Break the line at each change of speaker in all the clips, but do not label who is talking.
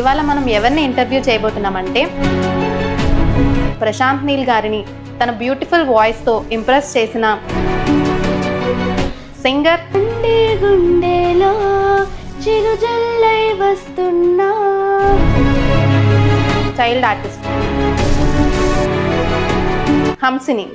ఇవాళ మనం ఎవరిని ఇంటర్వ్యూ చేయబోతున్నామంటే ప్రశాంత్ నీల్ గారిని తన బ్యూటిఫుల్ వాయిస్ తో ఇంప్రెస్ చేసిన సింగర్
గుండెలో చిరుజల్లై వస్తున్నా
child artist Hamsini.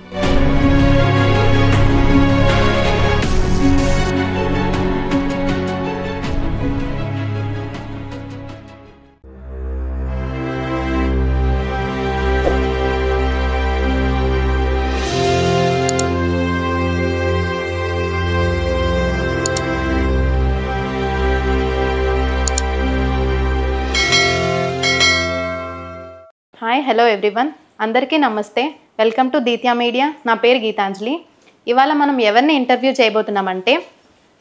Hi, hello everyone, అందరికీ నమస్తే. Welcome to Deetya media. నా పేరు గీతాంజలి. ఇవాళ మనం ఎవరిని ఇంటర్వ్యూ చేయబోతున్నామంటే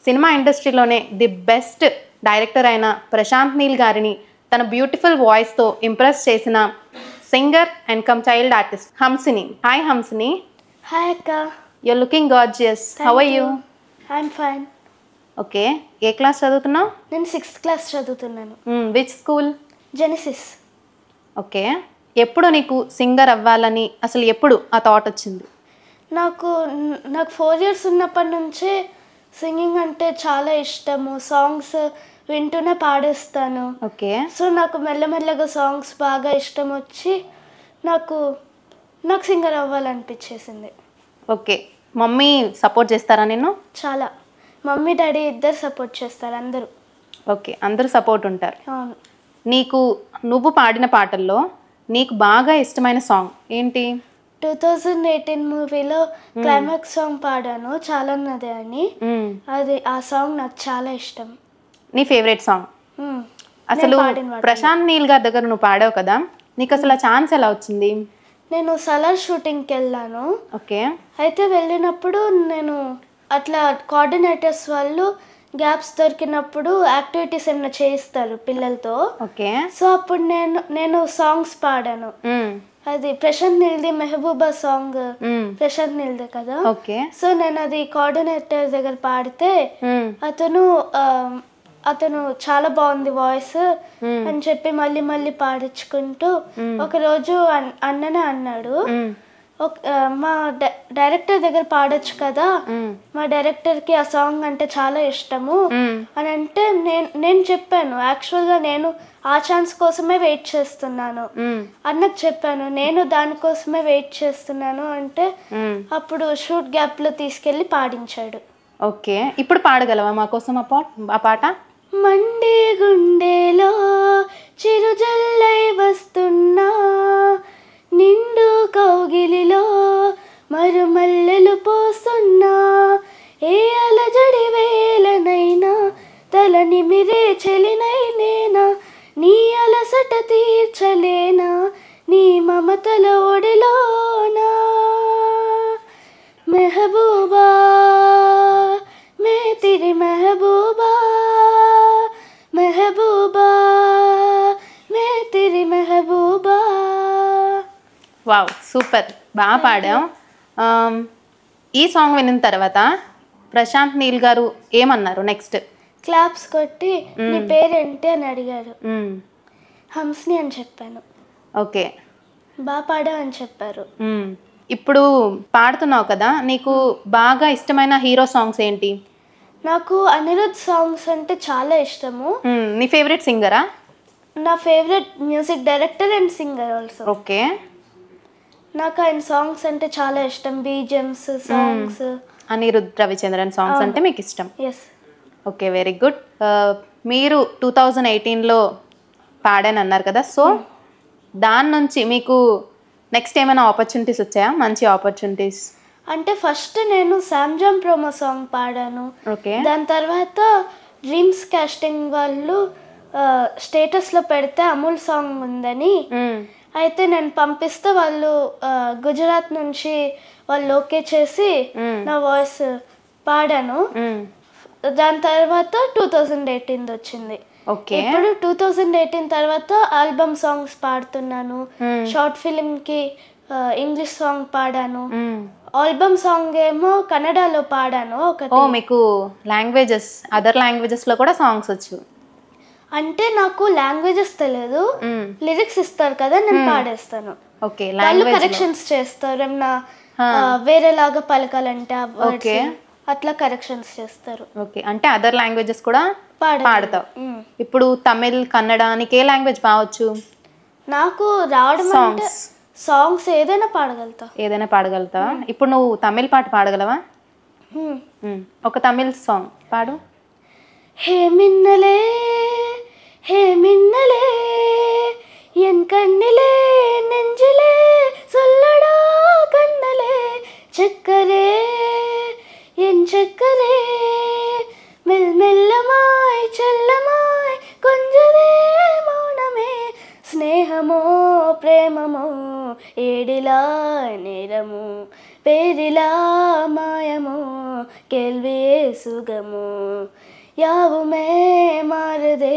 సినిమా ఇండస్ట్రీలోనే ది బెస్ట్ డైరెక్టర్ అయిన ప్రశాంత్ నీల్ గారిని తన బ్యూటిఫుల్ వాయిస్తో ఇంప్రెస్ చేసిన singer and cum child artist Hamsini. Hi Hamsini.
Hi అక్క.
You're looking gorgeous. How are you?
I'm fine.
Okay, ఏ క్లాస్ చదువుతున్నావు?
నేను 6th క్లాస్ చదువుతున్నాను.
Which school?
జెనిసిస్.
ఓకే, ఎప్పుడు నీకు సింగర్ అవ్వాలని అసలు ఎప్పుడు ఆ థాట్ వచ్చింది?
నాకు 4 years ఉన్నప్పటి నుంచే సింగింగ్ అంటే చాలా ఇష్టము. సాంగ్స్ వింటూనే పాడేస్తాను.
ఓకే,
సో నాకు మెల్లమెల్లగా సాంగ్స్ బాగా ఇష్టం వచ్చి నాకు సింగర్ అవ్వాలనిపించేసింది.
ఓకే, మమ్మీ సపోర్ట్ చేస్తారా నిన్ను?
చాలా. మమ్మీ డాడీ ఇద్దరు సపోర్ట్ చేస్తారు, అందరూ.
ఓకే, అందరూ సపోర్ట్ ఉంటారు.
అవును.
నీకు నువ్వు పాడిన పాటల్లో నీకు బాగా ఇష్టమైన సాంగ్ ఏంటి?
2018 మూవీలో క్లైమాక్స్ సాంగ్ పాడాను, చాలా నదే అని. ఆ సాంగ్ నాకు చాలా ఇష్టం.
నీ ఫేవరెట్ సాంగ్? అసలు ప్రశాంత్ నీల్ గారి దగ్గర నువ్వు పాడావు కదా, నీకు అసలు ఆ ఛాన్స్ ఎలా వచ్చింది?
నేను సలార్ షూటింగ్కి వెళ్ళాను.
ఓకే.
అయితే వెళ్ళినప్పుడు నేను అట్లా కోఆర్డినేటర్స్ వాళ్ళు గ్యాప్స్ దొరికినప్పుడు యాక్టివిటీస్ ఏమైనా చేయిస్తారు పిల్లలతో.
ఓకే.
సో అప్పుడు నేను సాంగ్స్ పాడాను. అది ప్రశాంత్ నీల్ది మెహబూబా సాంగ్. ప్రశాంత్ నీల్దే కదా.
ఓకే.
సో నేను అది కోఆర్డినేటర్ దగ్గర పాడితే అతను చాలా బాగుంది వాయిస్ అని చెప్పి మళ్ళీ మళ్ళీ పాడించుకుంటూ ఒకరోజు అన్ననే అన్నాడు, మా డైరెక్టర్ దగ్గర పాడొచ్చు కదా, మా డైరెక్టర్కి ఆ సాంగ్ అంటే చాలా ఇష్టము అని అంటే నేను చెప్పాను, యాక్చువల్గా నేను ఆ ఛాన్స్ కోసమే వెయిట్ చేస్తున్నాను అన్నకు చెప్పాను, నేను దానికోసమే వెయిట్ చేస్తున్నాను అంటే అప్పుడు షూట్ గ్యాప్లో తీసుకెళ్ళి పాడించాడు.
ఓకే, ఇప్పుడు పాడగలవా మా కోసం ఆ పాట?
మండే గుండెలో చిరుజల్లై వస్తున్నా, నిండు కౌగిలిలో మరుమల్లెలు పోస్తున్నా, ఏ అలజడి వేలనైనా తల నిమిరే చెలినైలేనా, నీ అలసట తీర్చలేనా నీ మమతల ఒడిలోనా, మెహబూబా మే తిరి మెహబూబా, మెహబూబా మే తిరి మెహబూబా.
వావ్, సూపర్, బాగా పాడాం. ఈ సాంగ్ విన్న తర్వాత ప్రశాంత్ నీల్ గారు ఏమన్నారు నెక్స్ట్?
క్లాప్స్ కొట్టి నీ పేరేంటి అని అడిగారు. హంసిని అని చెప్పాను.
ఓకే,
బాగా పాడావు అని చెప్పారు.
ఇప్పుడు పాడుతున్నావు కదా, నీకు బాగా ఇష్టమైన హీరో సాంగ్స్ ఏంటి?
నాకు అనిరుద్ సాంగ్స్ అంటే చాలా ఇష్టము.
నీ ఫేవరెట్ సింగరా?
నా favourite music director and singer also.
Okay,
నాకు ఆయన సాంగ్స్ అంటే చాలా ఇష్టం. BGMs songs.
Anirudh Ravichandran songs అంటే మీకు ఇష్టం?
ఎస్.
Okay, very good. మీరు 2018లో పాడాను అన్నారు కదా, సో దాని నుంచి మీకు నెక్స్ట్ ఏమైనా ఆపర్చునిటీస్ వచ్చాయా? మంచి ఆపర్చునిటీస్
అంటే ఫస్ట్ నేను శామ్జామ్ ప్రోమో సాంగ్ పాడాను.
ఓకే.
దాని తర్వాత డ్రీమ్స్ కాస్టింగ్ వాళ్ళు స్టేటస్లో పెడితే అమూల్ సాంగ్ ఉందని, అయితే నేను పంపిస్తే వాళ్ళు గుజరాత్ నుంచి వాళ్ళు ఓకే చేసి నా వాయిస్ పాడాను. దాని తర్వాత 2018 వచ్చింది. ఇప్పుడు 2018 తర్వాత ఆల్బమ్ సాంగ్స్ పాడుతున్నాను. షార్ట్ ఫిల్మ్కి ఇంగ్లీష్ సాంగ్ పాడాను. ఆల్బమ్ సాంగ్ ఏమో కన్నడలో పాడాను ఒకటి.
మీకు లాంగ్వేజెస్, అదర్ లాంగ్వేజెస్లో కూడా సాంగ్స్ వచ్చు?
అంటే నాకు లాంగ్వేజెస్ తెలియదు, లిరిక్స్ ఇస్తారు కదా నేను పాడేస్తాను.
ఓకే,
వాళ్ళు కరెక్షన్స్ చేస్తారు, ఏమన్నా వేరేలాగా పలకాలంటే అట్లా కరెక్షన్స్ చేస్తారు.
ఓకే, అంటే అదర్ లాంగ్వేజెస్ కూడా పాడతావు. ఇప్పుడు తమిళ్, కన్నడ, నీకు ఏ లాంగ్వేజ్ బావచ్చు?
నాకు రావడం అంటే సాంగ్స్ ఏదైనా పాడగలుగుతా.
ఇప్పుడు నువ్వు తమిళ్ పాట పాడగలవా? ఒక తమిళ్ సాంగ్ పాడు.
హే మిన్నలే హే మిన్నలే ఎన్ కన్నిలే నెంజిలే சொல்லடா கண்ணலே చక్కరే ఎన్ చక్కరే మెల్లమాయ్ చెల్లమాయ్ కొంజరే మౌనమే స్నేహమో ప్రేమమో ఏడిలా నేరము పేరిలా మాయమో కేల్వియే సుగము యావుమే మారదే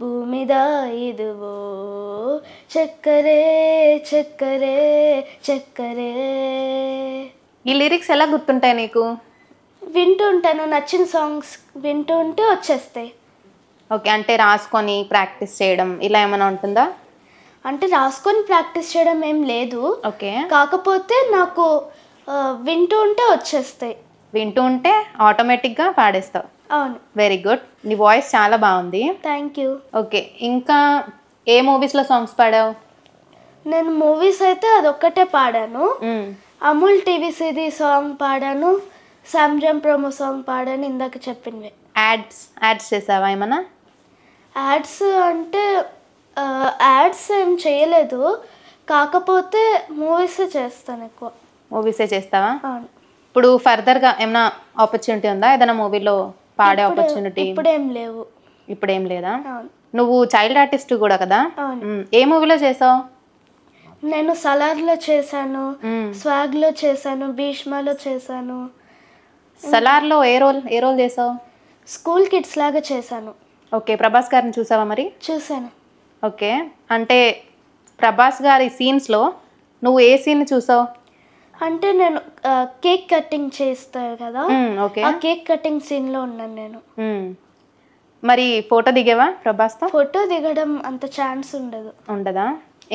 భూమిదా ఇదువో చక్కరే చక్కరే చక్కరే.
ఈ లిరిక్స్ ఎలా గుర్తుంటాయి నీకు?
వింటూ ఉంటాను, నచ్చిన సాంగ్స్ వింటూ ఉంటే వచ్చేస్తాయి.
ఓకే, అంటే రాసుకొని ప్రాక్టీస్ చేయడం ఇలా ఏమైనా ఉంటుందా?
అంటే రాసుకొని ప్రాక్టీస్ చేయడం ఏం లేదు.
ఓకే,
కాకపోతే నాకు వింటూ ఉంటే వచ్చేస్తాయి.
వింటూ ఉంటే ఆటోమేటిక్గా పాడేస్తావు.
అవును.
వెరీ గుడ్, నీ వాయిస్ చాలా బాగుంది.
Thank you.
ఓకే, ఇంకా ఏ మూవీస్లో సాంగ్స్ పాడావు?
నేను మూవీస్ అయితే అదొక్కటే పాడాను. అమూల్ టీవీ సిది సాంగ్ పాడాను, సామ్జమ్ ప్రోమో సాంగ్ పాడాను, ఇందాక చెప్పినవి. యాడ్స్ చేసావా ఏమన్నా? యాడ్స్ అంటే యాడ్స్ ఏం చేయలేదు, కాకపోతే మూవీసే చేస్తాను ఎక్కువ.
మూవీసే చేస్తావా?
అవును.
ఇప్పుడు ఫర్దర్గా ఏమైనా ఆపర్చునిటీ ఉందా ఏదైనా మూవీలో పాడే ఆపర్చునిటీ?
ఇప్పుడేం లేవు.
ఇప్పుడేం లేదా? నువ్వు చైల్డ్ ఆర్టిస్ట్ కూడా కదా?
అవును.
ఏ మూవీలో చేసావు?
నేను సలార్లో చేశాను, స్వాగ్లో చేశాను, భీష్మలో చేశాను.
సలార్లో ఏ రోల్ చేసావు?
స్కూల్ కిడ్స్ లాగా చేశాను.
ఓకే, ప్రభాస్ గారిని చూసావా మరి?
చూశాను.
ఓకే, అంటే ప్రభాస్ గారి సీన్స్లో నువ్వు ఏ సీన్ చూసావు?
అంటే నేను కేక్ కటింగ్ చేస్తారు కదా, ఆ కేక్ కటింగ్ సీన్లో ఉన్నాను నేను.
మరి ఫోటో దిగేవా ప్రభాస్తో?
ఫోటో దిగడం అంత ఛాన్స్ ఉండదా?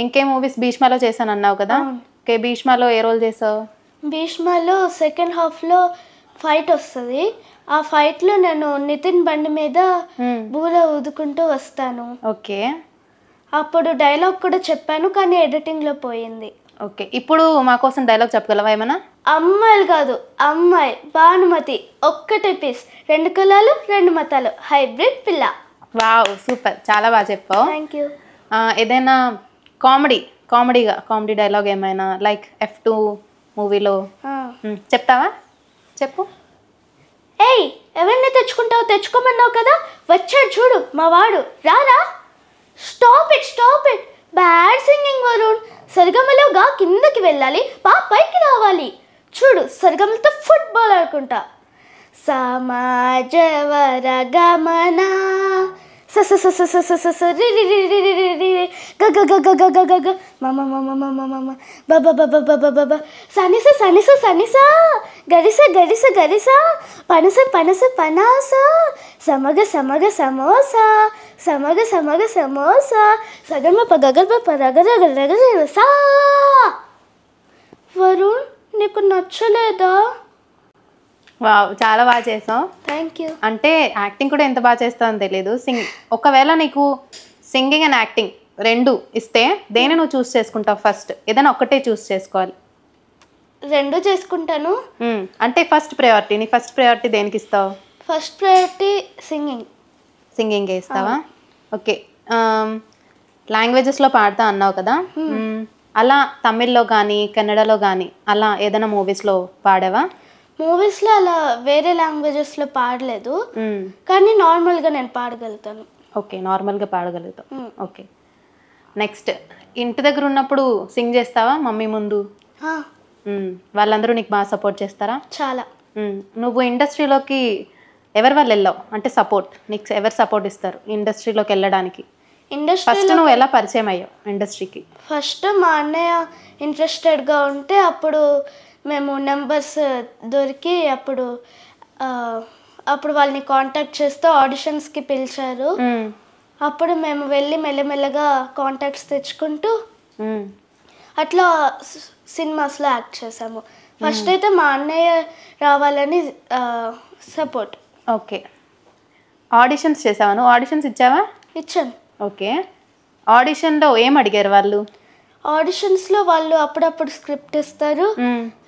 ఇంకే మూవీస్? భీష్మలో చేశాను అన్నావు కదా. ఓకే, భీష్మలో ఏ రోల్ చేసావు?
భీష్మలో సెకండ్ హాఫ్లో ఫైట్ వస్తుంది, ఆ ఫైట్లో నేను నితిన్ బండి మీద బూర ఊదుకుంటూ వస్తాను.
ఓకే,
అప్పుడు డైలాగ్ కూడా చెప్పాను, కానీ ఎడిటింగ్లో పోయింది.
ఓకే, ఇప్పుడు మా కోసం డైలాగ్ చెప్పగలవా ఏమన్నా?
అమ్మాయిలు కాదు, అమ్మాయి భానుమతి, ఒక్కటే పీస్, 2 కులాలు 2 మతాలు, హైబ్రిడ్ పిల్ల.
వావ్, సూపర్, చాలా బాగా చెప్పావు.
Thank you.
ఏదైనా కామెడీ డైలాగ్ ఏమైనా, లైక్ F2 మూవీలో చెప్తావా? చెప్పు.
ఏయ్, ఎవరిని తెచ్చుకోమన్నావు కదా, వచ్చాడు చూడు మా వాడు, రారా. Stop it, bad singing Varun. సరిగమలోగా కిందకి వెళ్ళాలి, పైకి రావాలి. చూడు, సరిగమలతో ఫుట్బాల్ ఆడుకుంటా. సమాజ వరగమన సనిస గరిస పనస పనాస సమగ సమోసా సమోసా సగమ పగగల్ప పరగరగరగరసా. వరుణ్, నీకు నచ్చలేదా?
వావ్, చాలా బాగా చేసావు.
Thank you.
అంటే యాక్టింగ్ కూడా ఎంత బాగా చేస్తావో తెలియదు. ఒకవేళ నీకు సింగింగ్ అండ్ యాక్టింగ్ 2 ఇస్తే దేని నువ్వు చూస్ చేసుకుంటావు? ఫస్ట్ ఏదైనా ఒకటే చూస్ చేసుకోవాలి.
2 చేసుకుంటాను.
అంటే ఫస్ట్ ప్రయారిటీ దేనికి ఇస్తావు?
ఫస్ట్ ప్రయారిటీ సింగింగ్
ఇస్తావా? ఓకే, లాంగ్వేజెస్లో పాడతా అన్నావు కదా, అలా తమిళ్లో కానీ కన్నడలో కానీ అలా ఏదైనా మూవీస్లో పాడావా?
మూవీస్లో అలా వేరే లాంగ్వేజెస్లో పాడలేదు, కానీ నార్మల్గా నేను పాడగలుగుతాను.
ఓకే, నార్మల్గా పాడగలుగుతావు. ఓకే, నెక్స్ట్, ఇంటి దగ్గర ఉన్నప్పుడు సింగ్ చేస్తావా మమ్మీ ముందు? వాళ్ళందరూ నీకు బాగా సపోర్ట్ చేస్తారా?
చాలా.
నువ్వు ఇండస్ట్రీలోకి ఎవరి వాళ్ళు వెళ్ళావు? అంటే నీకు ఎవరు సపోర్ట్ ఇస్తారు ఇండస్ట్రీలోకి వెళ్ళడానికి? ఫస్ట్ నువ్వు ఎలా పరిచయం అయ్యావు ఇండస్ట్రీకి?
ఫస్ట్ మా అన్నయ్య ఇంట్రెస్టెడ్గా ఉంటే అప్పుడు మేము నెంబర్స్ దొరికి అప్పుడు వాళ్ళని కాంటాక్ట్ చేస్తూ ఆడిషన్స్కి పిలిచారు. అప్పుడు మేము వెళ్ళి మెల్లమెల్లగా కాంటాక్ట్స్ తెచ్చుకుంటూ అట్లా సినిమాస్లో యాక్ట్ చేసాము. ఫస్ట్ అయితే మా అన్నయ్య రావాలని సపోర్ట్.
ఓకే, ఆడిషన్స్ చేసావా? నువ్వు ఆడిషన్స్ ఇచ్చావా?
ఇచ్చాను.
ఓకే, ఆడిషన్లో ఏం అడిగారు వాళ్ళు?
ఆడిషన్స్లో వాళ్ళు అప్పుడప్పుడు స్క్రిప్ట్ ఇస్తారు,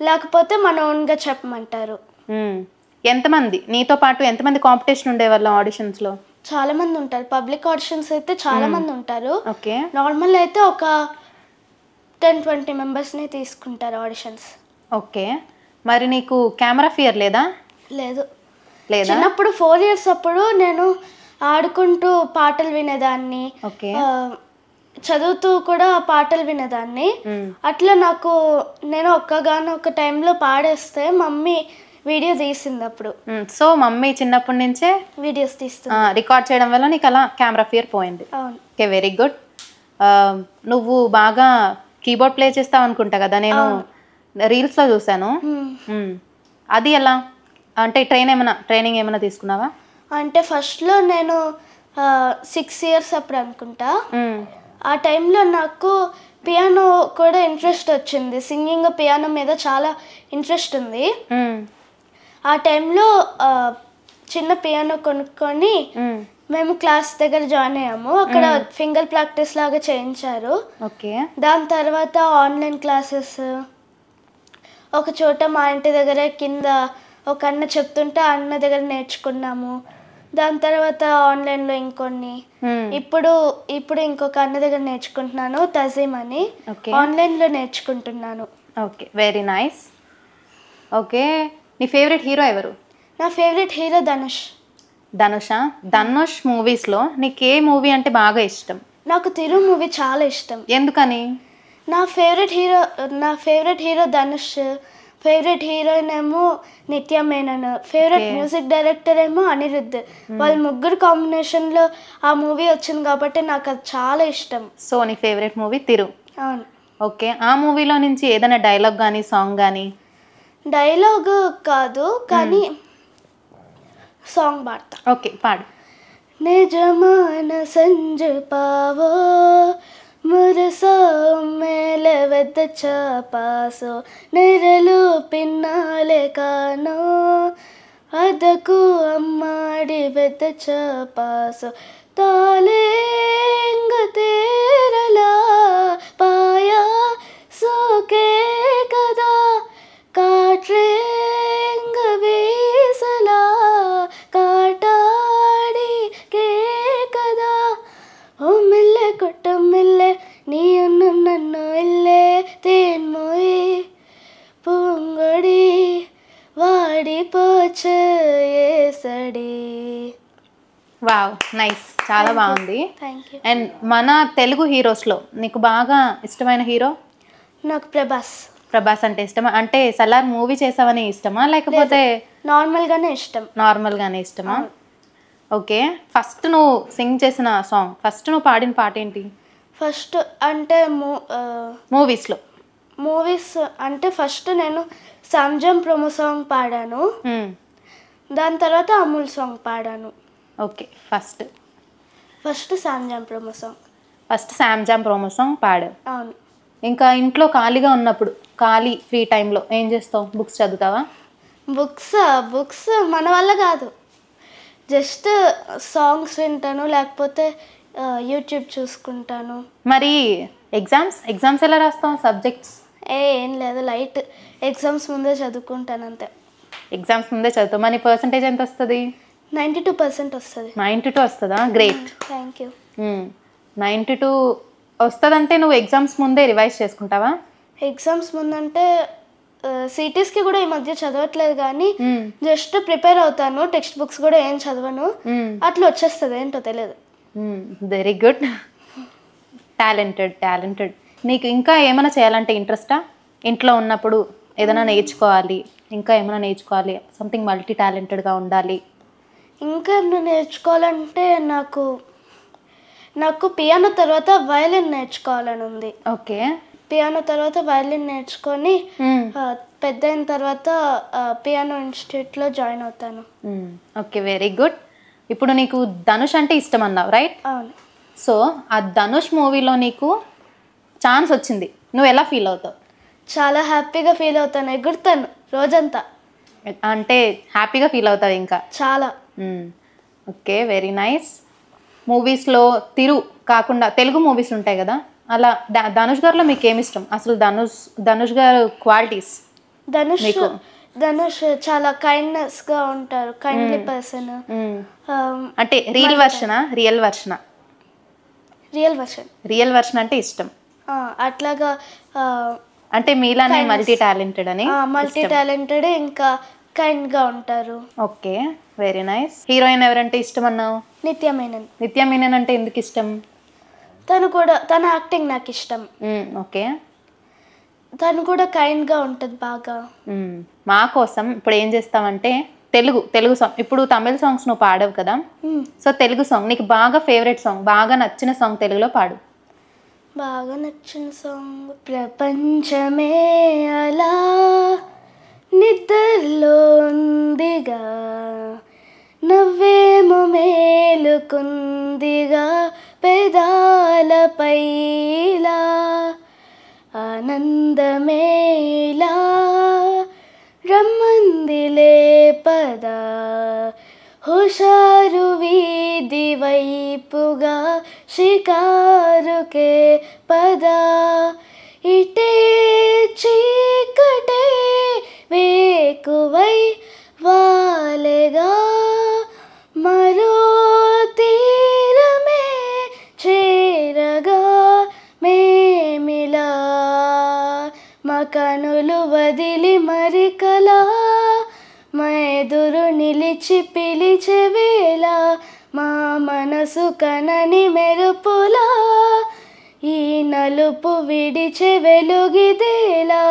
లేకపోతే మన ఓన్గా చెప్పమంటారు.
ఎంతమంది నీతో పాటు ఎంతమంది కాంపిటీషన్ ఉండేవాళ్ళు ఆడిషన్స్లో?
చాలా మంది ఉంటారు. పబ్లిక్ ఆడిషన్స్ అయితే చాలా మంది ఉంటారు.
ఓకే,
నార్మల్ అయితే ఒక 10-20 మెంబర్స్ని తీసుకుంటారు ఆడిషన్స్.
ఓకే, మరి నీకు కెమెరా ఫియర్ లేదా?
లేదు.
లేదా?
చిన్నప్పుడు 4 years అప్పుడు నేను ఆడుకుంటూ పాటలు వినేదాన్ని,
ఓకే,
చదువుతూ కూడా పాటలు వినేదాన్ని. అట్లా నేను ఒక్క టైంలో పాడేస్తే మమ్మీ వీడియో తీసింది అప్పుడు.
సో మమ్మీ చిన్నప్పటి నుంచే
వీడియోస్ తీస్తుంది,
రికార్డ్ చేయడం వల్ల నీకు అలా కెమెరా ఫియర్ పోయింది.
అవును.
Okay, very good. నువ్వు బాగా కీబోర్డ్ ప్లే చేస్తావు అనుకుంటా కదా, నేను రీల్స్లో చూసాను. అది ఎలా అంటే ట్రైనింగ్ ఏమైనా తీసుకున్నావా?
అంటే ఫస్ట్లో నేను 6 years అప్పుడు అనుకుంటా. ఆ టైంలో నాకు పియానో కూడా ఇంట్రెస్ట్ వచ్చింది. సింగింగ్, పియానో మీద చాలా ఇంట్రెస్ట్ ఉంది. ఆ టైంలో చిన్న పియానో కొనుక్కొని మేము క్లాస్ దగ్గర జాయిన్ అయ్యాము. అక్కడ ఫింగర్ ప్రాక్టీస్ లాగా చేయించారు.
ఓకే,
దాని తర్వాత ఆన్లైన్ క్లాసెస్, ఒక చోట మా ఇంటి దగ్గర కింద ఒక అన్న చెప్తుంటే అన్న దగ్గర నేర్చుకున్నాము. దాని తర్వాత ఆన్లైన్లో ఇంకొన్ని, ఇప్పుడు ఇంకొక అన్న దగ్గర నేర్చుకుంటున్నాను, తజీమ్ అని. ఆన్లైన్లో నేర్చుకుంటున్నాను.
Okay, very nice. ఓకే, నీ ఫేవరెట్ హీరో ఎవరు?
నా ఫేవరెట్ హీరో ధనుష్.
ధనుషా? ధనుష్ మూవీస్లో నీకు ఏ మూవీ అంటే బాగా ఇష్టం?
నాకు తిరు మూవీ చాలా ఇష్టం.
ఎందుకని?
నా favourite hero Dhanush, favourite heroine ఏమో నిత్య మేనన్, ఫేవరెట్ మ్యూజిక్ డైరెక్టర్ ఏమో అనిరుద్ధ్. వాళ్ళ ముగ్గురు కాంబినేషన్లో ఆ మూవీ వచ్చింది కాబట్టి నాకు అది చాలా ఇష్టం.
సో నీ ఫేవరెట్ మూవీ తిరు?
అవును.
ఓకే, ఆ మూవీలో నుంచి ఏదైనా డైలాగ్ కానీ సాంగ్ కానీ?
డైలాగ్ కాదు కానీ సాంగ్ పాడతా.
ఓకే, పాడు.
నిజమాన సంజు పావో మురసో మేల వెద్ద చాపాసో నెరలు పిన్నాలే కానో అదకు అమ్మాడి వెద్ద చాపాసో తాలేంగ తేరలా పాయా సోకే కదా కాట్రేంగ వీసలా కాటాడి కే కదా ఓ మెల్లె కొట్ట మెల్లె నీ అన్న నన్ను ఇల్లే తేన్మోయి పూంగొడి వాడి పోచేసడి.
వావ్, నైస్, చాలా బాగుంది.
Thank you.
అండ్ మన తెలుగు హీరోస్లో నీకు బాగా ఇష్టమైన హీరో?
నాకు ప్రభాస్.
ప్రభాస్ అంటే ఇష్టమా? అంటే సలార్ మూవీ చేసావని ఇష్టమా లేకపోతే
నార్మల్గానే ఇష్టం?
నార్మల్గానే ఇష్టమా? ఓకే, ఫస్ట్ నువ్వు సింగ్ చేసిన సాంగ్, ఫస్ట్ నువ్వు పాడిన పాట ఏంటి?
ఫస్ట్ అంటే మూవీస్ అంటే ఫస్ట్ నేను సామ్జమ్ ప్రోమో సాంగ్ పాడాను, దాని తర్వాత అమూల్ సాంగ్ పాడాను.
Okay, first
Samjam promo song.
First Samjam promo song పాడావు.
అవును.
ఇంకా ఇంట్లో ఖాళీగా ఉన్నప్పుడు, ఫ్రీ టైంలో ఏం చేస్తావు? బుక్స్ చదువుతావా?
బుక్స్ మన వల్ల కాదు, జస్ట్ సాంగ్స్ వింటాను, లేకపోతే యూట్యూబ్ చూసుకుంటాను.
మరి ఎగ్జామ్స్ ఎలా రాస్తావు? సబ్జెక్ట్స్
ఏం లేదు, లైట్. ఎగ్జామ్స్ ముందే చదువుకుంటాను అంతే.
ఎగ్జామ్స్ ముందే చదువుతావు. మరి పర్సంటేజ్ ఎంత వస్తుంది?
92% వస్తుంది.
92 వస్తుందా? Great,
thank you.
92 వస్తుందంటే నువ్వు ఎగ్జామ్స్ ముందే రివైజ్ చేసుకుంటావా?
ఎగ్జామ్స్ ముందంటే సిటీస్కి కూడా ఈ మధ్య చదవట్లేదు కానీ జస్ట్ ప్రిపేర్ అవుతాను. టెక్స్ట్ బుక్స్ కూడా ఏం చదవను, అట్లా వచ్చేస్తుంది, ఏంటో తెలియదు.
Very good, talented. నీకు ఇంకా ఏమైనా చేయాలంటే ఇంట్రెస్టా? ఇంట్లో ఉన్నప్పుడు ఏదైనా నేర్చుకోవాలి, సంథింగ్ మల్టీ టాలెంటెడ్గా ఉండాలి.
ఇంకా నేర్చుకోవాలంటే నాకు పియానో తర్వాత వయలిన్ నేర్చుకోవాలని ఉంది.
ఓకే,
పియానో తర్వాత వయలిన్ నేర్చుకొని పెద్ద అయిన తర్వాత పియానో ఇన్స్టిట్యూట్లో జాయిన్ అవుతాను.
Okay, very good. ఇప్పుడు నీకు ధనుష్ అంటే ఇష్టం అన్నావు రైట్?
అవును.
సో ఆ ధనుష్ మూవీలో నీకు ఛాన్స్ వచ్చింది, నువ్వు ఎలా ఫీల్ అవుతావు?
చాలా హ్యాపీగా ఫీల్ అవుతాను, ఎగురుతాను రోజంతా.
అంటే హ్యాపీగా ఫీల్ అవుతావు ఇంకా
చాలా.
Okay, very nice. మూవీస్లో తిరు కాకుండా తెలుగు మూవీస్ ఉంటాయి కదా, అలా ధనుష్ గారిలో మీకు ఏమి ఇష్టం అసలు? ధనుష్ గారు క్వాలిటీస్.
ధనుష్ చాలా కైండ్నెస్గా ఉంటారు, కైండ్లీ పర్సన్.
అంటే రియల్ వర్షనా? రియల్ వర్షన్ అంటే ఇష్టం.
అట్లాగా
అంటే మీలానే మల్టీ టాలెంటెడ్
ఇంకా కైండ్గా ఉంటారు.
Okay, very nice. హీరోయిన్ ఎవరంటే ఇష్టం అన్నావు?
నిత్య మేనన్.
నిత్య మేనన్ అంటే ఎందుకు ఇష్టం?
తన యాక్టింగ్ నాకు ఇష్టం.
ఓకే.
తను కూడా కైండ్గా ఉంటుంది బాగా.
మా కోసం ఇప్పుడు ఏం చేస్తామంటే తెలుగు సాంగ్, ఇప్పుడు తమిళ సాంగ్స్ నువ్వు పాడవు కదా, సో తెలుగు సాంగ్ నీకు బాగా ఫేవరెట్ సాంగ్, బాగా నచ్చిన సాంగ్ తెలుగులో పాడు.
బాగా నచ్చిన సాంగ్ ప్రపంచమే అలా నిద్రలో ఉందిగా, నవ్వేమో మేలుకుందిగా, పెదాలపైలా ఆనందమేలా రమ్మందిలే పదా, హుషారు వీధి వైపుగా షికారుకే పదా, ఇటే చీకటే వేకువై వాలేగా, మరో తీరమే చేరగా మేమిలా, మా కనులు వదిలి మరికలా, మా ఎదురు నిలిచి పిలిచే వేళ, మా మనసు కనని మెరుపులా, ఈ నలుపు విడిచే వెలుగిదేలా,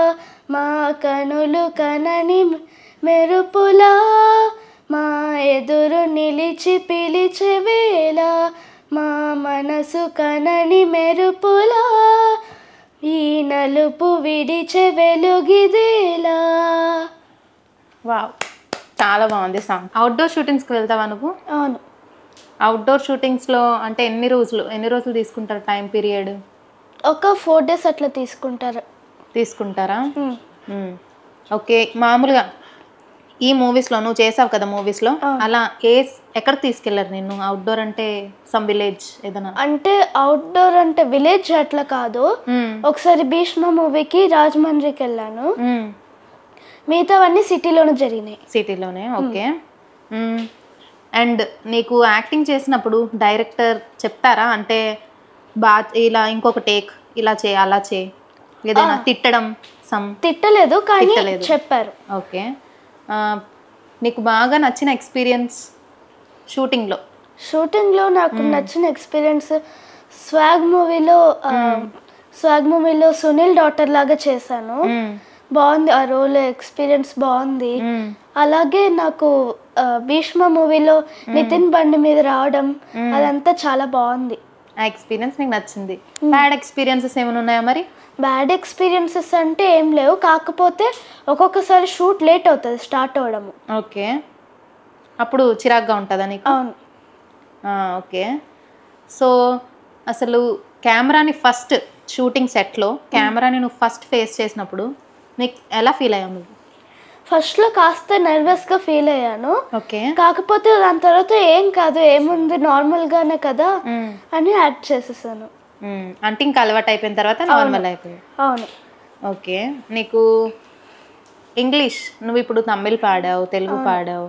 మా కనులు కనని మెరుపులా, మా ఎదురు నిలిచి పిలిచే వేళ, మా మనసు కనని మెరుపులా, ఈ నలుపు విడిచే వెలుగిదేలా.
వావ్, చాలా బాగుంది సాంగ్. అవుట్డోర్ షూటింగ్స్కి వెళ్తావా నువ్వు?
అవును.
అవుట్డోర్ షూటింగ్స్లో అంటే ఎన్ని రోజులు తీసుకుంటారు టైం పీరియడ్?
ఒక 4 days అట్లా తీసుకుంటారా?
ఓకే. మామూలుగా ఈ మూవీస్లో నువ్వు చేసావు కదా, మూవీస్లో అలా ఎక్కడికి తీసుకెళ్లారు నిన్ను? అవుట్డోర్ అంటే సమ్ విలేజ్ ఏదైనా?
అంటే అవుట్డోర్ అంటే విలేజ్ అట్లా కాదు. ఒకసారి భీష్మ మూవీకి రాజమండ్రికి వెళ్ళాను, మిగతావన్నీ సిటీలోనే. ఓకే. అండ్ నీకు యాక్టింగ్ చేసినప్పుడు డైరెక్టర్ చెప్తారా అంటే ఇలా ఇంకొక టేక్ ఇలా చేయి అలా చేయి, ఏదైనా తిట్టలేదు కానీ చెప్పారు.
ఓకే. నీకు బాగా నచ్చిన ఎక్స్పీరియన్స్ షూటింగ్లో? నాకు నచ్చిన ఎక్స్పీరియన్స్ స్వాగ్ మూవీలో సునీల్ డాటర్ లాగా చేశాను. బాగుంది ఆ రోల్, ఎక్స్పీరియన్స్ బాగుంది. అలాగే నాకు భీష్మ మూవీలో నితిన్ బండి మీద రావడం అదంతా చాలా బాగుంది. ఆ ఎక్స్పీరియన్స్ నీకు నచ్చింది. బ్యాడ్ ఎక్స్పీరియన్సెస్ ఏమైనా ఉన్నాయా మరి?
బ్యాడ్ ఎక్స్పీరియన్సెస్ అంటే ఏం లేవు, కాకపోతే ఒక్కొక్కసారి షూట్ లేట్ అవుతుంది స్టార్ట్ అవ్వడము.
ఓకే, అప్పుడు చిరాగ్గా ఉంటుందా నీకు?
అవును.
ఓకే. సో అసలు కెమెరాని ఫస్ట్ షూటింగ్ సెట్లో కెమెరాని నువ్వు ఫస్ట్ ఫేస్ చేసినప్పుడు నీకు ఎలా ఫీల్ అయ్యావు నువ్వు?
ఫస్ట్లో కాస్త నర్వస్గా ఫీల్ అయ్యాను.
ఓకే.
కాకపోతే దాని తర్వాత ఏం కాదు, ఏముంది నార్మల్గానే కదా అని యాక్ట్ చేసేసాను.
అంటే ఇంకా అలవాటు అయిపోయిన తర్వాత నార్మల్ అయిపోయాయి.
అవును.
ఓకే. నీకు ఇంగ్లీష్, నువ్వు ఇప్పుడు తమిళ్ పాడావు, తెలుగు పాడావు,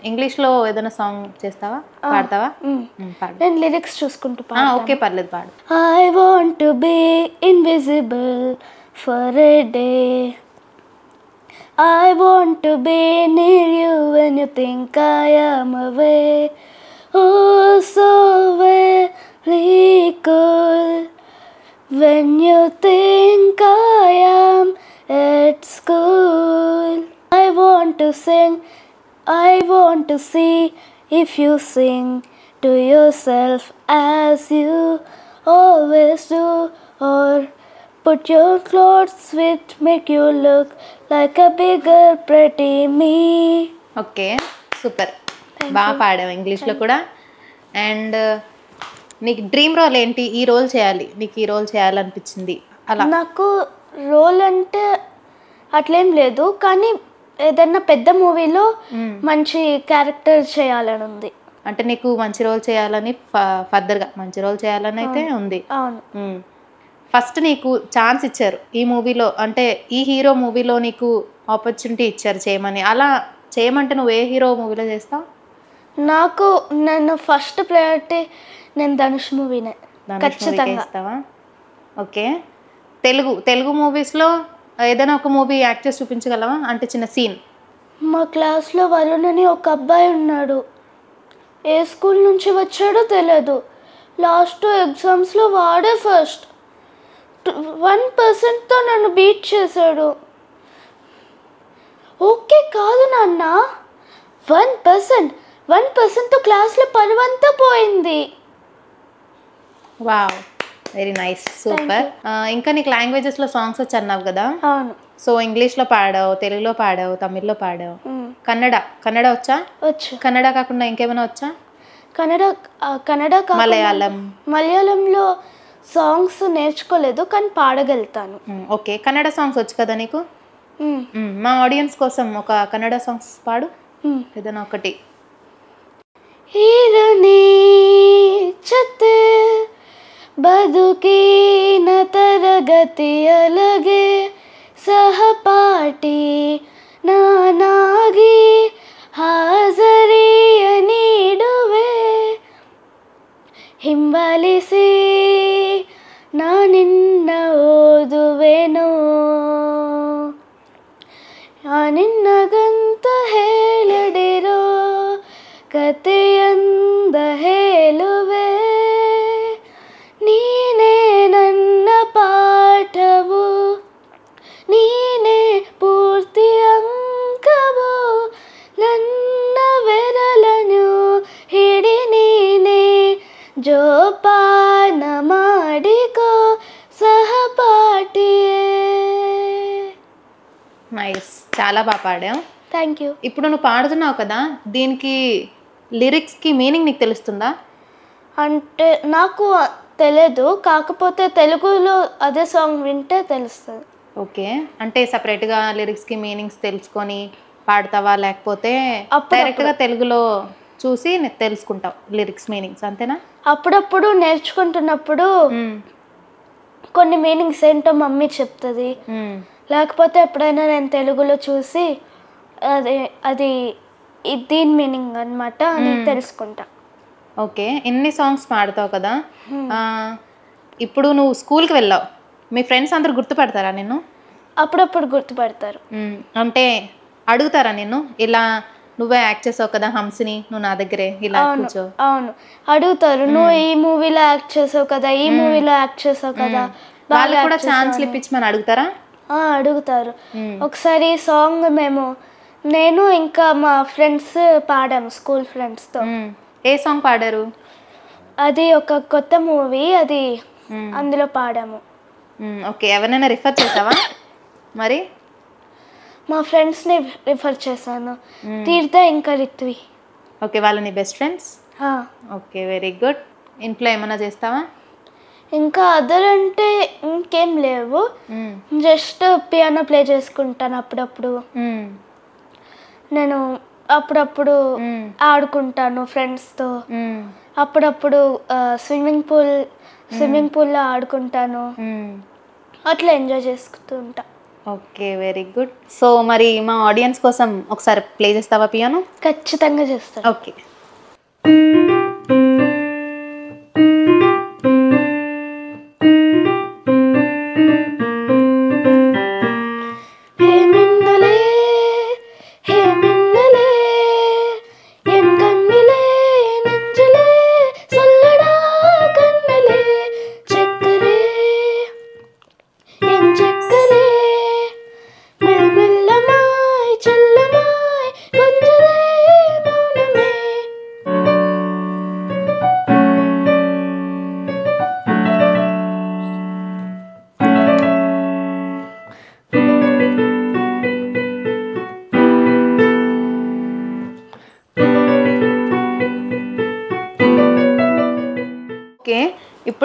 ఇంగ్లీష్లో ఏదైనా సాంగ్ చేస్తావా, పాడతావా?
నేను లిరిక్స్ చూసుకుంటూ
ఓకే, పర్లేదు, పాడు.
I want to be invisible for a day. I want to be near you when you think I am away. Oh, so very cool when you think I am at school. I want to sing, I want to see if you sing to yourself as you always do, or put your clothes which make you look like a bigger pretty me.
Okay, super. బాగా పాడావు ఇంగ్లీష్లో కూడా. And నీకు dream role ఏంటి? ఈ role చేయాలి, నీకు ఈ role చేయాలనిపించింది అలా?
నాకు రోల్ అంటే అట్లేం లేదు, కానీ ఏదైనా పెద్ద మూవీలో మంచి క్యారెక్టర్ చేయాలని ఉంది.
అంటే నీకు మంచి రోల్ చేయాలని ఫర్దర్గా మంచి రోల్ చేయాలని అయితే ఉంది.
అవును.
ఫస్ట్ నీకు ఛాన్స్ ఇచ్చారు ఈ మూవీలో, అంటే ఈ హీరో మూవీలో నీకు ఆపర్చునిటీ ఇచ్చారు చేయమని. అలా చేయమంటే నువ్వు ఏ హీరో మూవీలో చేస్తావు?
నేను ఫస్ట్ ప్రయారిటీ నేను ధనుష్ మూవీనే ఖచ్చితంగా
చేస్తావా? ఓకే. తెలుగు మూవీస్లో ఏదైనా ఒక మూవీ యాక్ట్ చేసి చూపించగలవా? అంటే చిన్న సీన్.
మా క్లాస్లో వరుణ్ అని ఒక అబ్బాయి ఉన్నాడు. ఏ స్కూల్ నుంచి వచ్చాడో తెలియదు. లాస్ట్ ఎగ్జామ్స్లో వాడే ఫస్ట్. 1%తో నన్ను బీట్ చేశాడు. ఓకే కాదు నాన్న, 1%తో క్లాస్లో పరువంతా పోయింది.
Wow, very nice, super. ఇంకా నీకు లాంగ్వేజెస్లో సాంగ్స్ వచ్చి అన్నావు కదా?
అవును.
సో ఇంగ్లీష్లో పాడావు, తెలుగులో పాడావు, తమిళ్లో పాడావు, కన్నడ వచ్చా?
వచ్చు.
కన్నడ కాకుండా ఇంకేమైనా వచ్చా?
కన్నడ మలయాళంలో సాంగ్స్ నేర్చుకోలేదు, కానీ పాడగలుగుతాను.
ఓకే. కన్నడ సాంగ్స్ వచ్చు కదా నీకు? మా ఆడియన్స్ కోసం ఒక కన్నడ సాంగ్స్ పాడు, ఏదైనా ఒకటి.
ಬದುಕಿನ ತರಗತಿಯಲಗೆ ಸಹಪಾಠಿ ನಾನಾಗಿ ಹಾಜರಿಯ ನೀಡುವೆ, ಹಿಂಬಾಲಿಸಿ ನಾನಿನ್ನ ಓದುವೆನೋ, ನಿನ್ನಗಂತ ಹೇಳದಿರೋ ಕಥೆಯಂದ ಹೇಳುವೆ, ನೀನೇ ನನ್ನ ಪಾಠವು, ನೀನೇ ಪೂರ್ತಿ ಅಂಕವು, ನನ್ನ ಬೆರಳನ್ನು ಹಿಡಿ ನೀನೇ ಜೋಪಾನ ಮಾಡಿಕೋ సహపాఠియే.
నైస్, చాలా బాగా పాడావు.
Thank you.
ఇప్పుడు నువ్వు పాడుతున్నావు కదా, దీనికి లిరిక్స్కి మీనింగ్ నీకు తెలుస్తుందా?
అంటే నాకు తెలియదు, కాకపోతే తెలుగులో అదే సాంగ్ వింటే తెలుస్తుంది.
ఓకే. అంటే సపరేట్గా లిరిక్స్కి మీనింగ్స్ తెలుసుకొని పాడతావా, లేకపోతే డైరెక్ట్గా తెలుగులో చూసి తెలుసుకుంటావు లిరిక్స్ మీనింగ్స్, అంతేనా?
అప్పుడప్పుడు నేర్చుకుంటున్నప్పుడు కొన్ని మీనింగ్స్ ఏంటో మమ్మీ చెప్తుంది, లేకపోతే ఎప్పుడైనా నేను తెలుగులో చూసి అది దీని మీనింగ్ అనమాట అని తెలుసుకుంటా.
ఓకే. ఎన్ని సాంగ్స్ పాడతావు కదా, ఇప్పుడు నువ్వు స్కూల్కి వెళ్ళావు, మీ ఫ్రెండ్స్ అందరు గుర్తుపడతారా నిన్ను?
అప్పుడప్పుడు గుర్తుపడతారు.
అంటే అడుగుతారా నిన్ను, ఇలా నువ్వే యాక్ట్ చేసావు కదా హంసిని, నువ్వు నా దగ్గరే ఇలా కూర్చో?
అవును, అడుగుతారు. నువ్వు ఈ మూవీలో యాక్ట్ చేసావు కదా, ఈ మూవీలో యాక్ట్ చేసావు కదా.
వాళ్ళు కూడా ఛాన్స్ ఇప్పించమని అడుగుతారా?
అడుగుతారు. ఒకసారి సాంగ్ నేను ఇంకా మా ఫ్రెండ్స్ పాడాము, స్కూల్ ఫ్రెండ్స్తో.
ఏ సాంగ్ పాడారు?
అది ఒక కొత్త మూవీ, అది అందులో పాడాము.
ఓకే. ఎవరైనా రిఫర్ చేసావా మరి?
మా ఫ్రెండ్స్ని రిఫర్ చేశాను, తీర్థ ఇంకా రిత్వి.
ఓకే, వాళ్ళని best friends. Okay, very good. ఇంట్లో ఏమైనా చేస్తావా?
ఇంకా అదర్ అంటే ఇంకేం లేవు, జస్ట్ పియానో ప్లే చేసుకుంటాను అప్పుడప్పుడు. నేను అప్పుడప్పుడు ఆడుకుంటాను ఫ్రెండ్స్తో, అప్పుడప్పుడు స్విమ్మింగ్ పూల్లో ఆడుకుంటాను, అట్లా ఎంజాయ్ చేసుకుంటూ ఉంటా.
Okay, very good. సో మరి మా ఆడియన్స్ కోసం ఒకసారి ప్లే చేస్తావా పియానో?
ఖచ్చితంగా చేస్తాను.
ఓకే.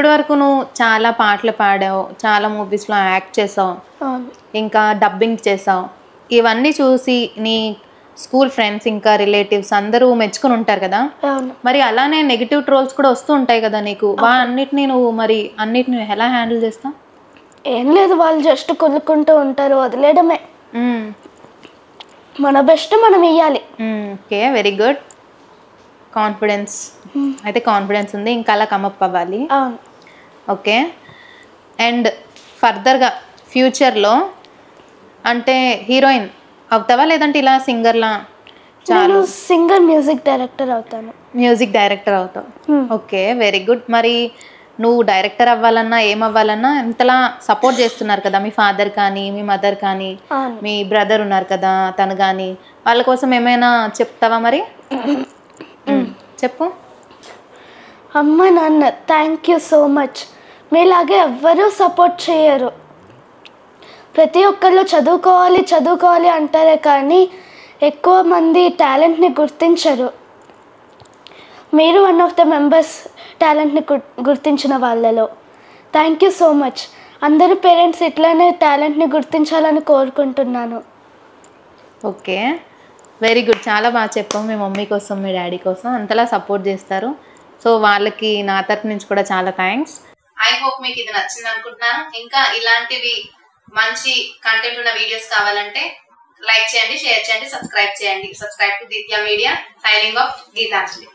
ఇప్పటి వరకు నువ్వు చాలా పాటలు పాడావు, చాలా మూవీస్లో యాక్ట్ చేసావు, ఇంకా డబ్బింగ్ చేసావు. ఇవన్నీ చూసి నీ స్కూల్ ఫ్రెండ్స్ ఇంకా రిలేటివ్స్ అందరూ మెచ్చుకుని ఉంటారు కదా. మరి అలానే నెగిటివ్ ట్రోల్స్ కూడా వస్తూ ఉంటాయి కదా నీకు. అన్నిటినీ నువ్వు ఎలా హ్యాండిల్ చేస్తావు?
ఏం లేదు, వాళ్ళు జస్ట్ కొనుక్కుంటూ ఉంటారు, వదిలేయడమే. మన బెస్ట్ మనం ఇవ్వాలి.
Okay, very good. కాన్ఫిడెన్స్ అయితే కాన్ఫిడెన్స్ ఉంది, ఇంకా అలా కమప్ అవ్వాలి. ఓకే. అండ్ ఫర్దర్గా ఫ్యూచర్లో అంటే హీరోయిన్ అవుతావా లేదంటే ఇలా సింగర్లా?
నేను సింగర్, మ్యూజిక్ డైరెక్టర్ అవుతాను.
మ్యూజిక్ డైరెక్టర్ అవుతావు. Okay, very good. మరి నువ్వు డైరెక్టర్ అవ్వాలన్నా ఏమవ్వాలన్నా ఎంతలా సపోర్ట్ చేస్తున్నారు కదా మీ ఫాదర్ కానీ, మీ మదర్ కానీ, మీ బ్రదర్ ఉన్నారు కదా తను కానీ, వాళ్ళ కోసం ఏమైనా చెప్తావా మరి? చెప్పు.
అమ్మ నాన్న థ్యాంక్ యూ సో మచ్. మీలాగే ఎవ్వరూ సపోర్ట్ చేయరు. ప్రతి ఒక్కళ్ళు చదువుకోవాలి చదువుకోవాలి అంటారే కానీ ఎక్కువ మంది టాలెంట్ని గుర్తించరు. మీరు వన్ ఆఫ్ ద మెంబర్స్ టాలెంట్ని గుర్తించిన వాళ్ళలో. Thank you so much. అందరి పేరెంట్స్ ఇట్లానే టాలెంట్ని గుర్తించాలని కోరుకుంటున్నాను.
Okay, very good. చాలా బాగా చెప్పావు. మీ మమ్మీ కోసం, మీ డాడీ కోసం అంతలా సపోర్ట్ చేస్తారు. సో వాళ్ళకి నా తరఫు నుంచి కూడా చాలా థ్యాంక్స్. ఐ హోప్ మీకు ఇది నచ్చింది అనుకుంటున్నాను. ఇంకా ఇలాంటివి మంచి కంటెంట్ ఉన్న వీడియోస్ కావాలంటే లైక్ చేయండి, షేర్ చేయండి, సబ్స్క్రైబ్ చేయండి. Subscribe to Deetya media. Signing off, Gitanjali.